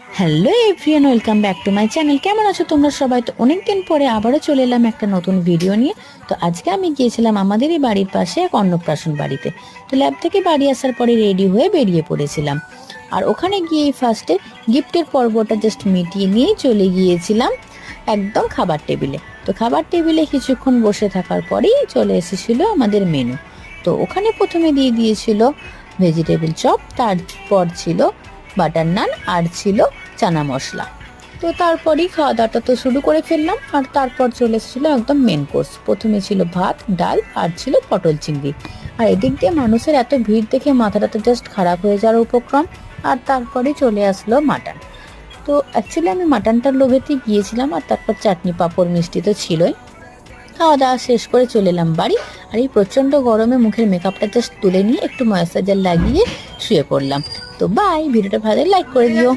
Hello everyone, welcome back to my channel. কেমন আছো তোমরা সবাই? তো অনেকদিন পরে আবারও চলে এলাম একটা নতুন ভিডিও নিয়ে। তো আজকে আমি গিয়েছিলাম আমাদেরই বাড়ির পাশে এক অন্নপ্রাশন বাড়িতে। তো ল্যাব থেকে বাড়ি আসার পরে রেডি হয়ে বেরিয়ে পড়েছিলাম। আর ওখানে গিয়ে ফার্স্টে গিফটের পর্বটা জাস্ট মিটিয়ে নিয়েই চলে গিয়েছিলাম একদম খাবার টেবিলে। তো খাবার টেবিলে কিছুক্ষণ বসে থাকার পরেই চলে এসেছিল আমাদের মেনু। তো ওখানে প্রথমে দিয়ে দিয়েছিল ভেজিটেবল চপ, তারপর ছিল বাটার নান, আর ছিল চানা মশলা। তো তারপরেই খাওয়া দাওয়াটা তো শুরু করে ফেললাম। আর তারপর চলে এসেছিলো একদম মেন কোর্স। প্রথমে ছিল ভাত, ডাল, আর ছিল পটল চিংড়ি। আর এদিক দিয়ে মানুষের এত ভিড় দেখে মাথাটা তো জাস্ট খারাপ হয়ে যাওয়ার উপক্রম। আর তারপরে চলে আসলো মাটন। তো অ্যাকচুয়ালি আমি মাটনটার লোভেতেই গিয়েছিলাম। আর তারপর চাটনি, পাঁপড়, মিষ্টি তো ছিলই। খাওয়া দাওয়া শেষ করে চলে এলাম বাড়ি। আর এই প্রচণ্ড গরমে মুখের মেকআপটা জাস্ট তুলে নিয়ে একটু ময়েশ্চারাইজার লাগিয়ে শুয়ে পড়লাম। তো বাই, ভিডিওটা ভালো লাইক করে দিও।